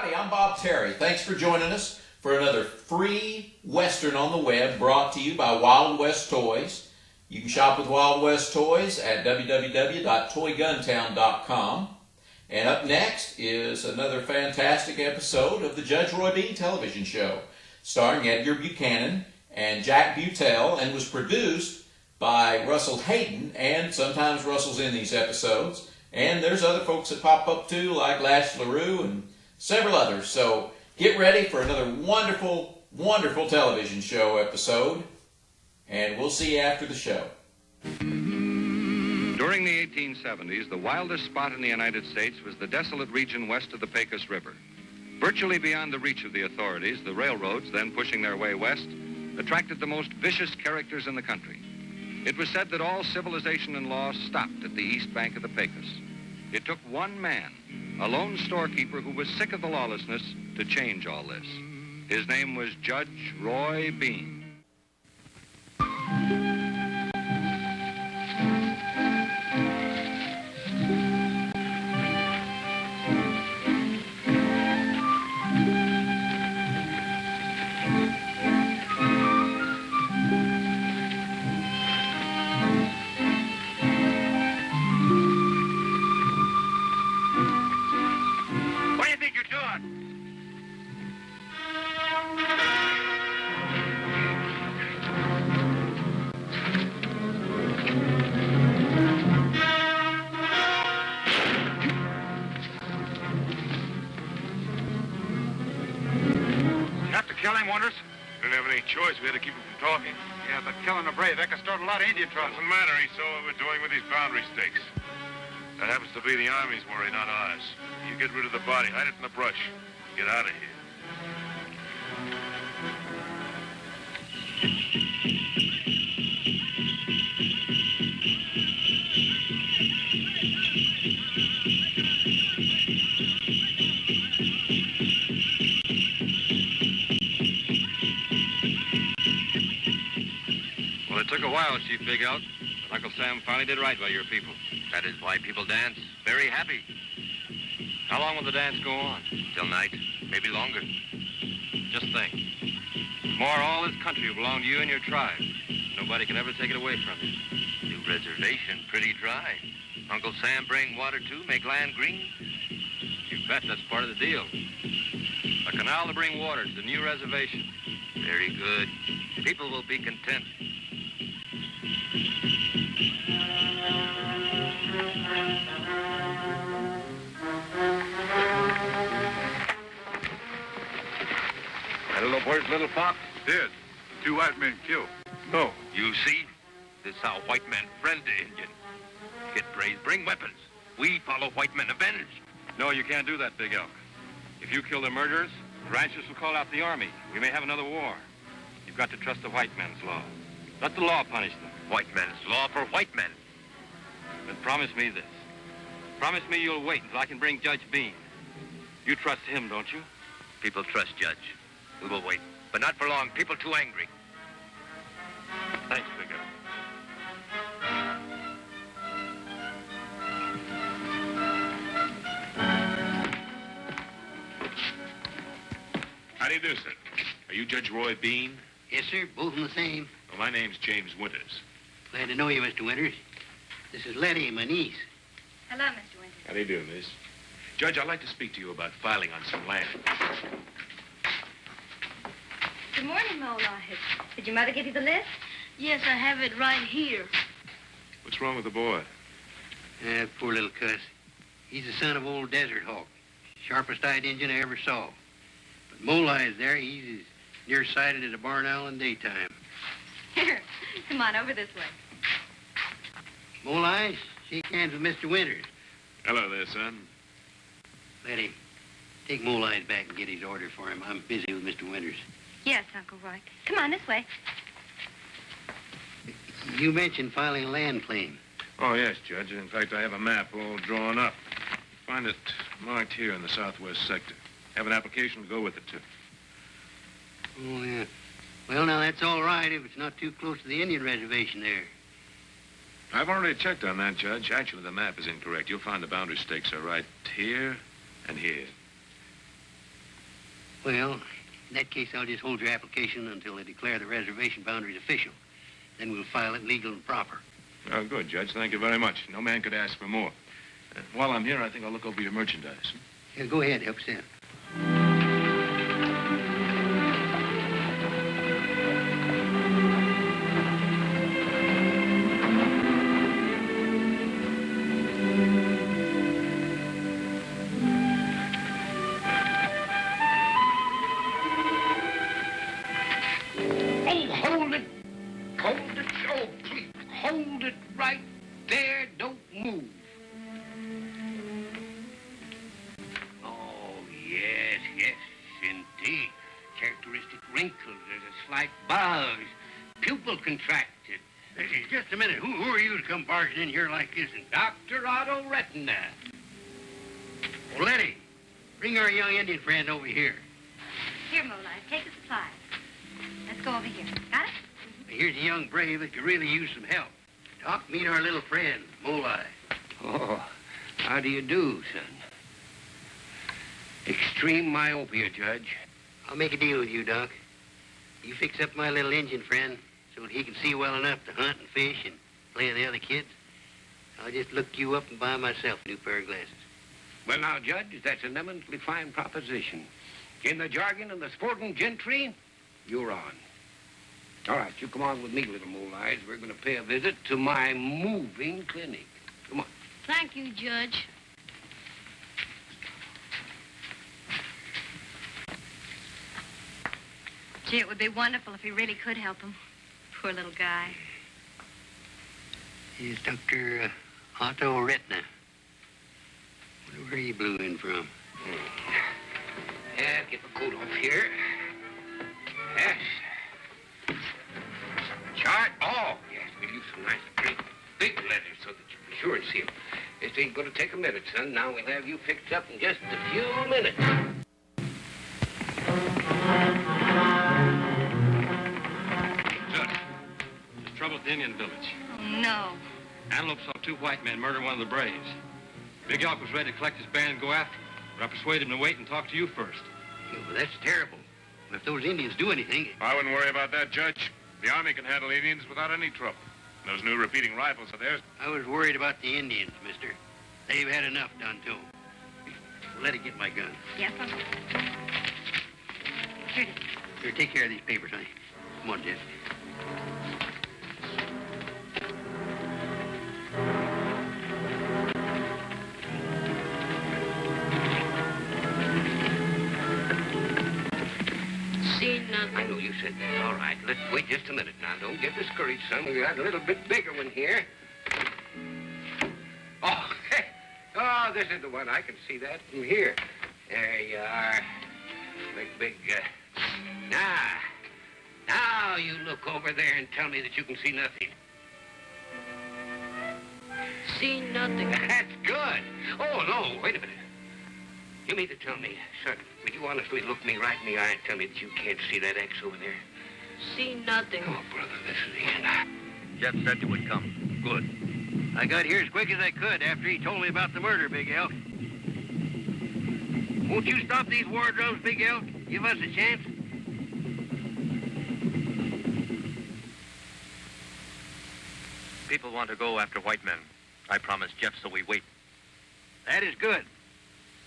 Howdy, I'm Bob Terry. Thanks for joining us for another free Western on the web brought to you by Wild West Toys. You can shop with Wild West Toys at www.toyguntown.com. And up next is another fantastic episode of the Judge Roy Bean television show, starring Edgar Buchanan and Jack Butel, and was produced by Russell Hayden, and sometimes Russell's in these episodes. And there's other folks that pop up too, like Lash LaRue and several others. So get ready for another wonderful, wonderful television show episode, and we'll see you after the show. During the 1870s, the wildest spot in the United States was the desolate region west of the Pecos River. Virtually beyond the reach of the authorities, the railroads, then pushing their way west, attracted the most vicious characters in the country. It was said that all civilization and law stopped at the east bank of the Pecos. It took one man, a lone storekeeper who was sick of the lawlessness, to change all this. His name was Judge Roy Bean. We had to keep him from talking. Yeah, but killing a brave, that could start a lot of Indian trouble. Doesn't matter. He saw what we're doing with these boundary stakes. That happens to be the Army's worry, not ours. You get rid of the body, hide it in the brush. Get out of here. It took a while, Chief Big Elk, but Uncle Sam finally did right by your people. That is why people dance. Very happy. How long will the dance go on? Till night, maybe longer. Just think. Tomorrow all this country will belong to you and your tribe. Nobody can ever take it away from you. New reservation, pretty dry. Uncle Sam bring water too, make land green? You bet, that's part of the deal. A canal to bring water to the new reservation. Very good. People will be content. Where's Little Fox? Dead. 2 white men killed. No. You see? This how white men friend the Indian. Get praise, bring weapons. We follow white men avenge. No, you can't do that, Big Elk. If you kill the murderers, the ranchers will call out the army. We may have another war. You've got to trust the white man's law. Let the law punish them. White men's law for white men. Then promise me this. Promise me you'll wait until I can bring Judge Bean. You trust him, don't you? People trust Judge. We will wait, but not for long. People too angry. Thanks, Big Elk. How do you do, sir? Are you Judge Roy Bean? Yes, sir. Both of them the same. Well, my name's James Winters. Glad to know you, Mr. Winters. This is Letty, my niece. Hello, Mr. Winters. How do you do, miss? Judge, I'd like to speak to you about filing on some land. Good morning, Molahe. Did your mother give you the list? Yes, I have it right here. What's wrong with the boy? Poor little cuss. He's the son of old Desert Hawk. Sharpest-eyed Indian I ever saw. But Molahe is there. He's as nearsighted as a barn owl in daytime. Here, come on over this way. Molahe, shake hands with Mr. Winters. Hello there, son. Letty, take Molahe back and get his order for him. I'm busy with Mr. Winters. Yes, Uncle Roy. Come on this way. You mentioned filing a land claim. Oh, yes, Judge. In fact, I have a map all drawn up. Find it marked here in the southwest sector. Have an application to go with it, too. Oh, yeah. Well, now, that's all right if it's not too close to the Indian reservation there. I've already checked on that, Judge. Actually, the map is incorrect. You'll find the boundary stakes are right here and here. Well, in that case, I'll just hold your application until they declare the reservation boundaries official. Then we'll file it legal and proper. Oh, good, Judge. Thank you very much. No man could ask for more. While I'm here, I think I'll look over your merchandise. Yeah, go ahead. Help us out. Oh, hold it. Hold it. Oh, please. Hold it right there. Don't move. Oh, yes, yes, indeed. Characteristic wrinkles. There's a slight bulge. Pupil contracted. Hey, just a minute. Who are you to come barging in here like this? And Dr. Otto Retina. well, Letty, bring our young Indian friend over here. Here, Mola, take the supplies. Let's go over here. Got it? Here's a young brave that could really use some help. Doc, meet our little friend, Molai. Oh, how do you do, son? Extreme myopia, Judge. I'll make a deal with you, Doc. You fix up my little Indian friend so that he can see well enough to hunt and fish and play with the other kids. I'll just look you up and buy myself a new pair of glasses. Well, now, Judge, that's an eminently fine proposition. In the jargon of the sporting gentry, you're on. All right, you come on with me, little Mole Eyes. We're going to pay a visit to my moving clinic. Come on. Thank you, Judge. Gee, it would be wonderful if he really could help him. Poor little guy. Here's Dr. Otto Retina. Wonder where he blew in from. Yeah, get my coat off here. Yes. Chart? Oh, yes, we'll use some nice big letters so that you'll be sure to see them. This ain't going to take a minute, son. Now we'll have you fixed up in just a few minutes. Judge, there's trouble at the Indian village. Oh, no. Antelope saw two white men murder one of the braves. Big Elk was ready to collect his band and go after him, but I persuaded him to wait and talk to you first. Yeah, well, that's terrible. If those Indians do anything... I wouldn't worry about that, Judge. The Army can handle Indians without any trouble. Those new repeating rifles of theirs. I was worried about the Indians, mister. They've had enough done to them. Let it get my gun. Yes, Uncle. Here it is. Here, take care of these papers, honey. Come on, Jeff. See nothing. I know you said that. All right, let's wait just a minute now. Don't get discouraged, son. We got a little bit bigger one here. Oh, oh, this is the one. I can see that from here. There you are. Big. Now you look over there and tell me that you can see nothing. See nothing. That's good. Oh, no, wait a minute. You mean to tell me, son, will you honestly look me right in the eye and tell me that you can't see that X over there? See nothing. Oh, brother, this is the end. Jeff said you would come. Good. I got here as quick as I could after he told me about the murder, Big Elk. Won't you stop these wardrobes, Big Elk? Give us a chance. People want to go after white men. I promised Jeff, so we wait. That is good.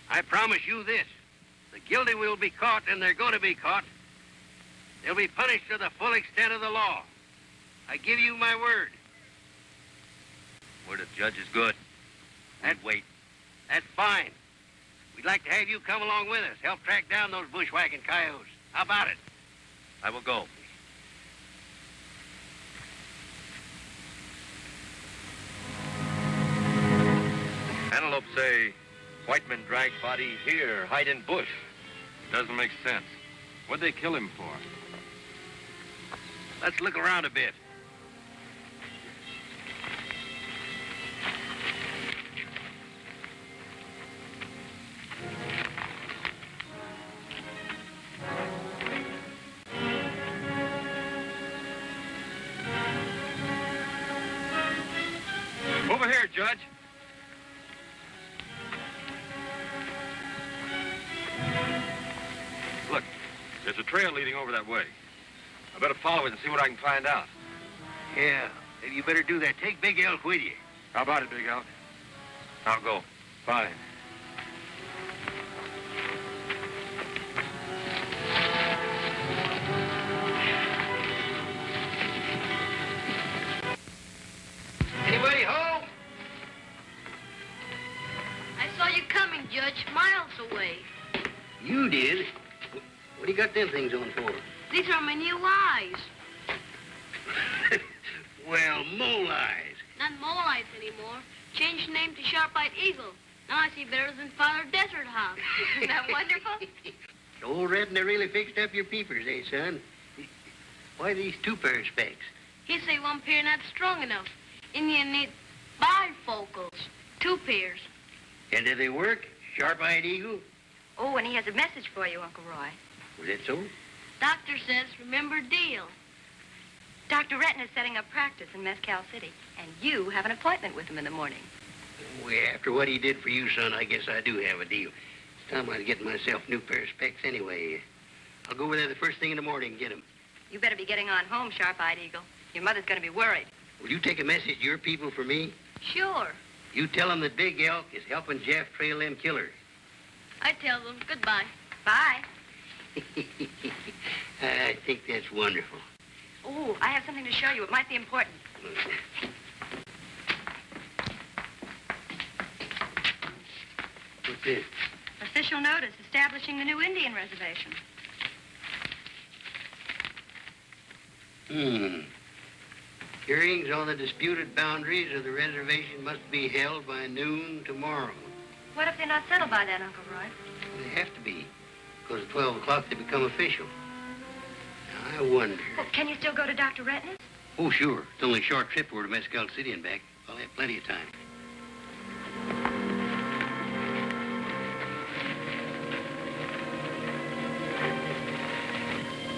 I promise you this. The guilty will be caught, and they're going to be caught. They'll be punished to the full extent of the law. I give you my word. Word of judge is good. That- Wait. That's fine. We'd like to have you come along with us, help track down those bushwhacking coyotes. How about it? I will go. Antelope say white men drag body here, hide in bush. Doesn't make sense. What'd they kill him for? Let's look around a bit. Over here, Judge. Look, There's a trail leading over that way. I better follow it and see what I can find out. Yeah, maybe you better do that. Take Big Elk with you. How about it, Big Elk? I'll go. Fine. Anybody home? I saw you coming, Judge, miles away. You did? What do you got them things on for? These are my new eyes. Well, mole eyes. Not mole eyes anymore. Changed name to Sharp-Eyed Eagle. Now I see better than Father Desert Hawk. Isn't that wonderful? Old Red and they really fixed up your peepers, eh, son? Why these two pair of specs? He say one pair not strong enough. Indian need bifocals. 2 pairs. And do they work? Sharp-Eyed Eagle? Oh, and he has a message for you, Uncle Roy. Was that so? Doctor says, remember deal. Dr. Renton is setting up practice in Mescal City, and you have an appointment with him in the morning. Well, after what he did for you, son, I guess I do have a deal. It's time I'd get myself a new pair of specs anyway. I'll go over there the first thing in the morning and get 'em. You better be getting on home, Sharp-Eyed Eagle. Your mother's going to be worried. Will you take a message to your people for me? Sure. You tell them that Big Elk is helping Jeff trail them killers. I tell them goodbye. Bye. I think that's wonderful. Oh, I have something to show you. It might be important. What's this? Official notice establishing the new Indian reservation. Hearings on the disputed boundaries of the reservation must be held by noon tomorrow. What if they're not settled by then, Uncle Roy? They have to be, because at 12 o'clock they become official. Now, I wonder. Well, can you still go to Dr. Renton's? Oh, sure. It's only a short trip over to Mescal City and back. I'll have plenty of time.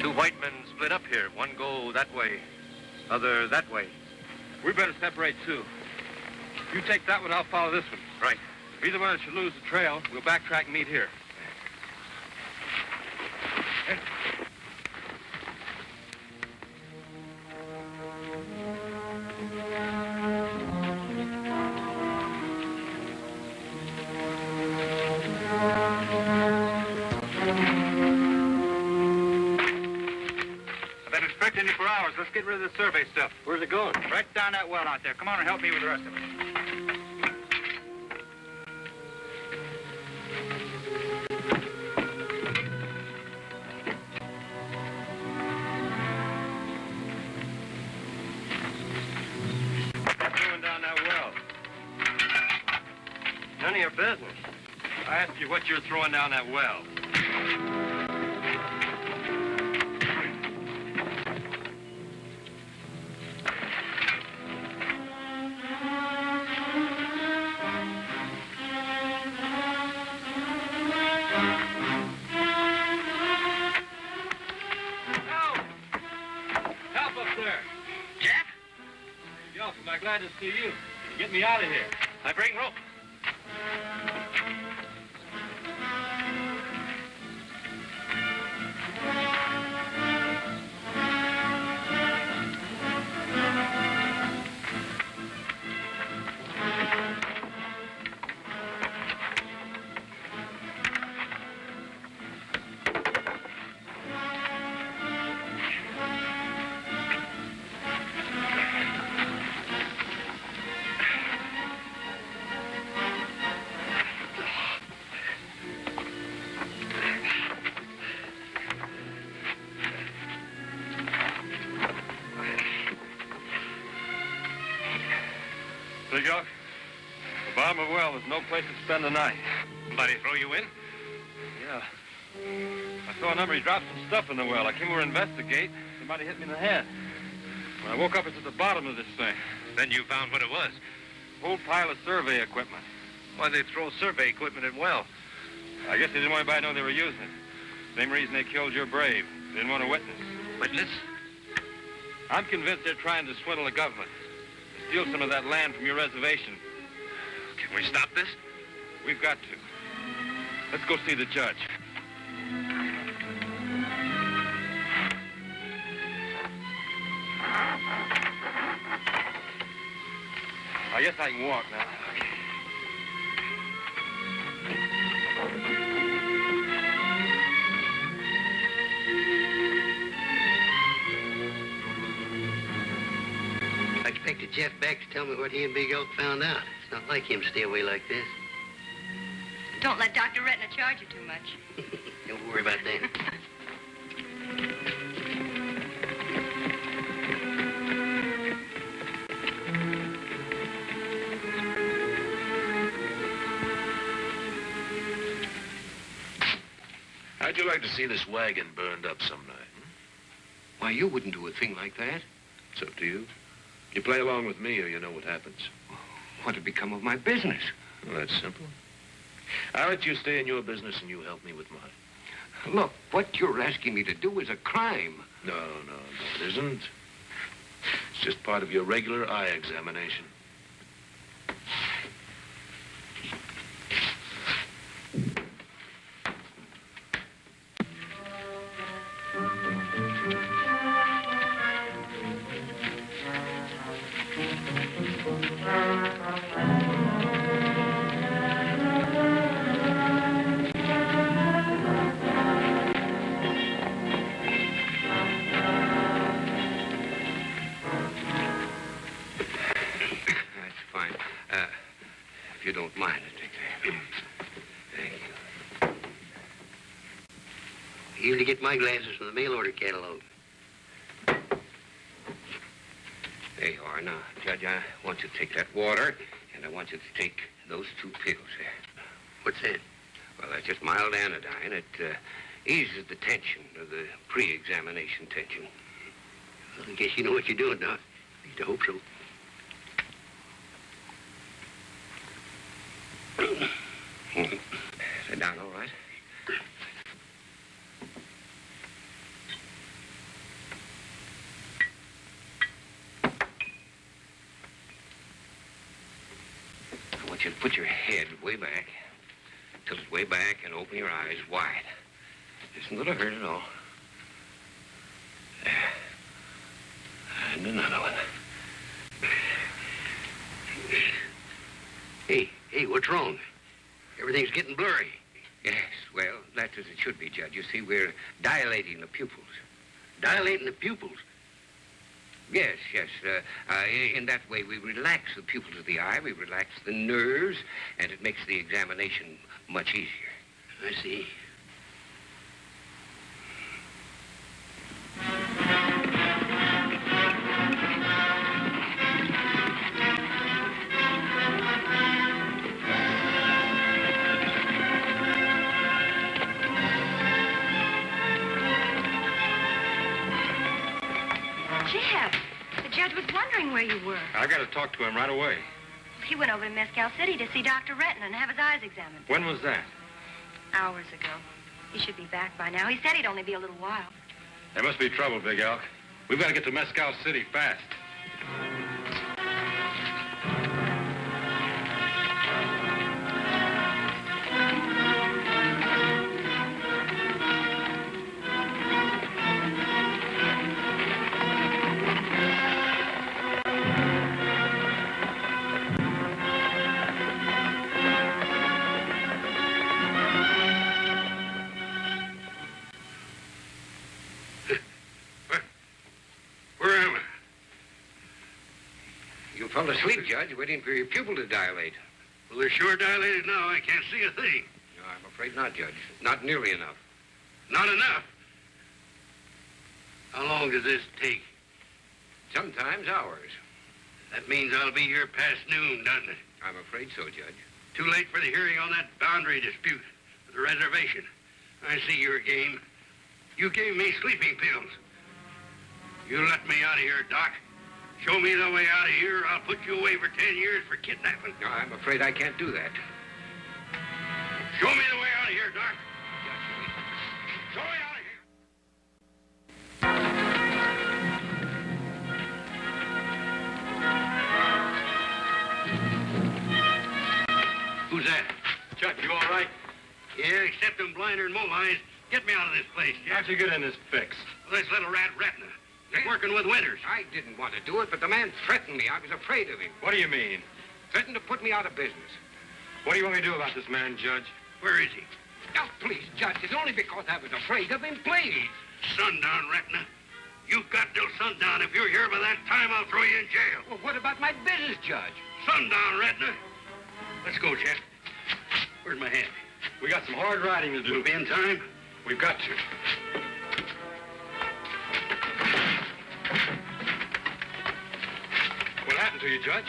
Two white men split up here. One go that way, other that way. We better separate too. You take that one, I'll follow this one. Right. If either one should lose the trail, we'll backtrack and meet here. I've been expecting you for hours. Let's get rid of the survey stuff. Where's it going? Right down that well out there. Come on and help me with the rest of it. Doing down that well. None of your business. I asked you what you're throwing down that well. Help up there. Jack? Yo, I'm glad to see you. Get me out of here. I bring rope. Big Elk, the bottom of the well was no place to spend the night. Somebody throw you in? Yeah. I saw a number. He dropped some stuff in the well. I came over to investigate. Somebody hit me in the head. When I woke up, it's at the bottom of this thing. Then you found what it was. Whole pile of survey equipment. Why'd they throw survey equipment in well? I guess they didn't want anybody to know they were using it. Same reason they killed your brave. They didn't want a witness. Witness? I'm convinced they're trying to swindle the government. Steal some of that land from your reservation. Can we stop this? We've got to. Let's go see the judge. guess I can walk now. I expected Jeff back to tell me what he and Big Elk found out. It's not like him to stay away like this. Don't let Dr. Retina charge you too much. Don't worry about that. How'd you like to see this wagon burned up some night? Why, you wouldn't do a thing like that. It's up to you. You play along with me or you know what happens. What'd become of my business? Well, that's simple. I'll let you stay in your business and you help me with mine. Look, what you're asking me to do is a crime. No, it isn't. It's just part of your regular eye examination. If you don't mind, I'll take that. Thank you. Usually get my glasses from the mail order catalog. There you are. Now, Judge, I want you to take that water, and I want you to take those 2 pills there. What's that? Well, that's just mild anodyne. It eases the tension, of the pre-examination tension. Well, I guess you know what you're doing, Doc. At least I hope so. Sit down, all right? I want you to put your head way back, tilt it way back, and open your eyes wide. Isn't going to hurt at all. There. And another one. Hey, what's wrong? Everything's getting blurry. Yes, well, that's as it should be, Judge. You see, we're dilating the pupils. Dilating the pupils? Yes. In that way, we relax the pupils of the eye, we relax the nerves, and it makes the examination much easier. I see. Where you were. I got to talk to him right away. He went over to Mescal City to see Dr. Retina and have his eyes examined. When was that? Hours ago. He should be back by now. He said he'd only be a little while. There must be trouble, Big Elk. We've got to get to Mescal City fast. Fell asleep, Judge, waiting for your pupil to dilate. Well, they're sure dilated now. I can't see a thing. No, I'm afraid not, Judge. Not nearly enough. Not enough? How long does this take? Sometimes hours. That means I'll be here past noon, doesn't it? I'm afraid so, Judge. Too late for the hearing on that boundary dispute with the reservation. I see your game. You gave me sleeping pills. You let me out of here, Doc. Show me the way out of here, or I'll put you away for 10 years for kidnapping. No, I'm afraid I can't do that. Show me the way out of here, Doc. Show me out of here. Who's that? Chuck, you all right? Yeah, except them blinder and mole eyes. Get me out of this place, Jeff. How'd you get in this fix? Well, this little rat Retina. He's working with Winters. I didn't want to do it, but the man threatened me. I was afraid of him. What do you mean? threatened to put me out of business. What do you want me to do about this man, Judge? Where is he? Now, please, Judge, it's only because I was afraid of him, please. Sundown, Retina. You've got till sundown. If you're here by that time, I'll throw you in jail. Well, what about my business, Judge? Sundown, Retina. Let's go, Jeff. Where's my hat? We got some hard riding to do. We'll be in time. We've got to. What happened to you, Judge?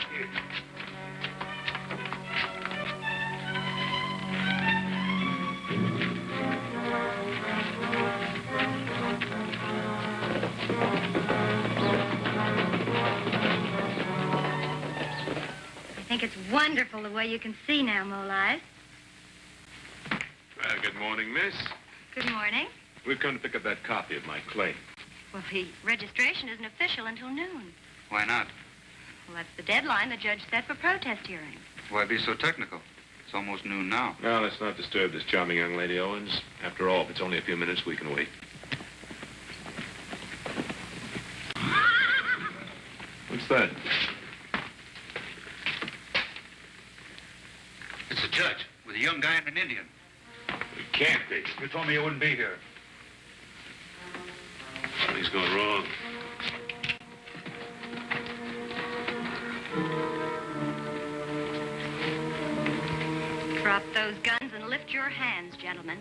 I think it's wonderful the way you can see now, Mole Eyes. Well, good morning, miss. Good morning. We've come to pick up that copy of my claim. Well, the registration isn't official until noon. Why not? Well, that's the deadline the judge set for protest hearings. Why be so technical? It's almost noon now. Now, let's not disturb this charming young lady, Owens. After all, if it's only a few minutes, we can wait. What's that? It's the judge with a young guy and an Indian. It can't be. You told me you wouldn't be here. Something's gone wrong. Drop those guns and lift your hands, gentlemen.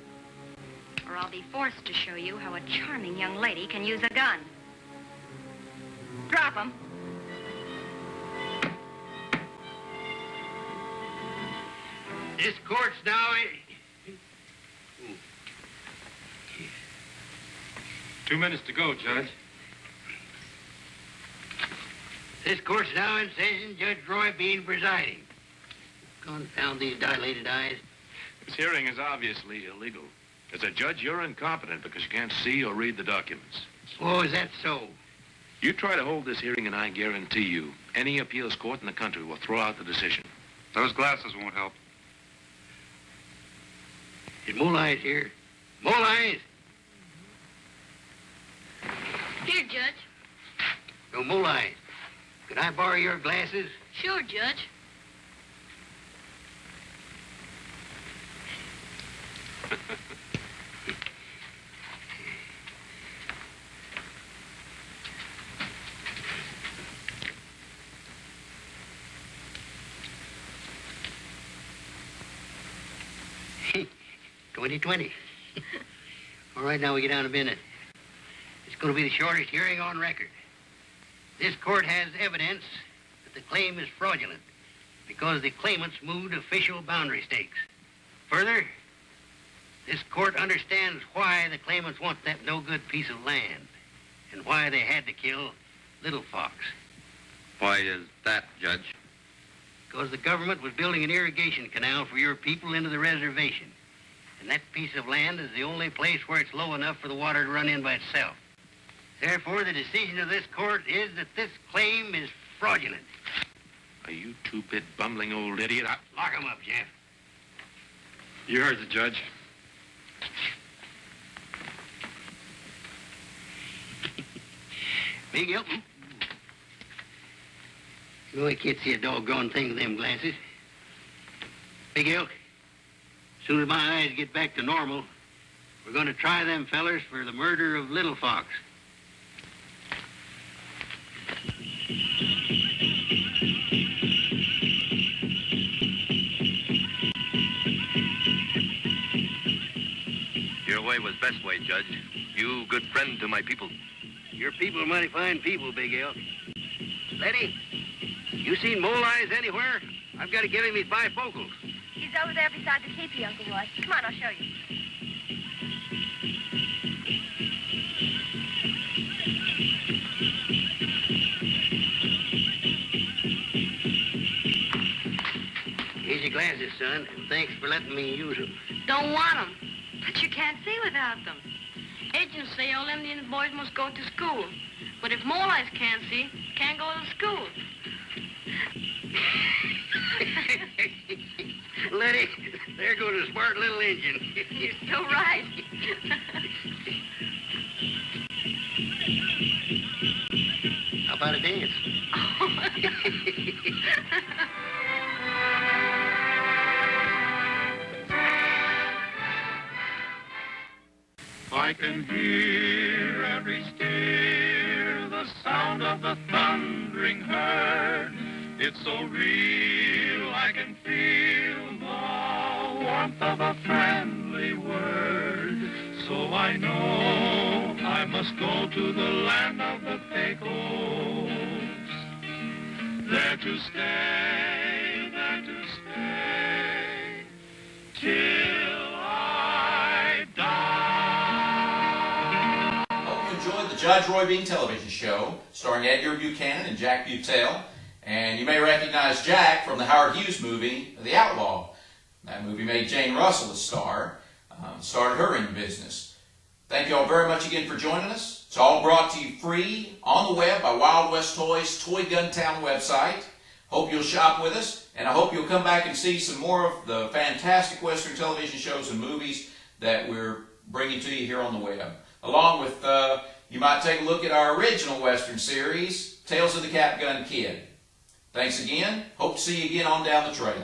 Or I'll be forced to show you how a charming young lady can use a gun. Drop 'em. This court's now in... 2 minutes to go, Judge. This court's now in session, Judge Roy Bean presiding. Confound these dilated eyes. This hearing is obviously illegal. As a judge, you're incompetent because you can't see or read the documents. Oh, is that so? You try to hold this hearing, and I guarantee you, any appeals court in the country will throw out the decision. Those glasses won't help. Is Mole Eyes here? Mole Eyes! Here, Judge. No, Mole Eyes. Could I borrow your glasses? Sure, Judge. $20. All right, now we get down to business. It's going to be the shortest hearing on record. This court has evidence that the claim is fraudulent because the claimants moved official boundary stakes. Further, this court understands why the claimants want that no-good piece of land and why they had to kill Little Fox. Why is that, Judge? Because the government was building an irrigation canal for your people into the reservation. And that piece of land is the only place where it's low enough for the water to run in by itself. Therefore, the decision of this court is that this claim is fraudulent. Are you two-bit bumbling old idiot? Lock him up, Jeff. You heard the judge. Big Elk. You know, I can't see a doggone thing with them glasses. Big Elk, as soon as my eyes get back to normal, we're going to try them fellers for the murder of Little Fox. Your way was best way, Judge. You good friend to my people. Your people are mighty fine people, Big Elk. Letty, you seen Mole Eyes anywhere? I've got to give him his bifocals. He's over there beside the teepee, Uncle Roy. Come on, I'll show you. Here's your glasses, son. Thanks for letting me use them. Don't want 'em. But you can't see without them. Agents say all Indian boys must go to school. But if Mole Eyes can't see, can't go to school. Letty, there goes a smart little engine. You're so right. How about a dance? I can hear every steer, the sound of the thundering herd. It's so real, I can feel the warmth of a friendly word. So I know I must go to the land of the Pecos, there to stay, till I die. Hope you enjoyed the Judge Roy Bean television show, starring Edgar Buchanan and Jack Butel. And you may recognize Jack from the Howard Hughes movie, The Outlaw. That movie made Jane Russell a star, started her in business. Thank you all very much again for joining us. It's all brought to you free on the web by Wild West Toys Toy Gun Town website. Hope you'll shop with us, and I hope you'll come back and see some more of the fantastic Western television shows and movies that we're bringing to you here on the web. Along with, you might take a look at our original Western series, Tales of the Cap Gun Kid. Thanks again. Hope to see you again on down the trail.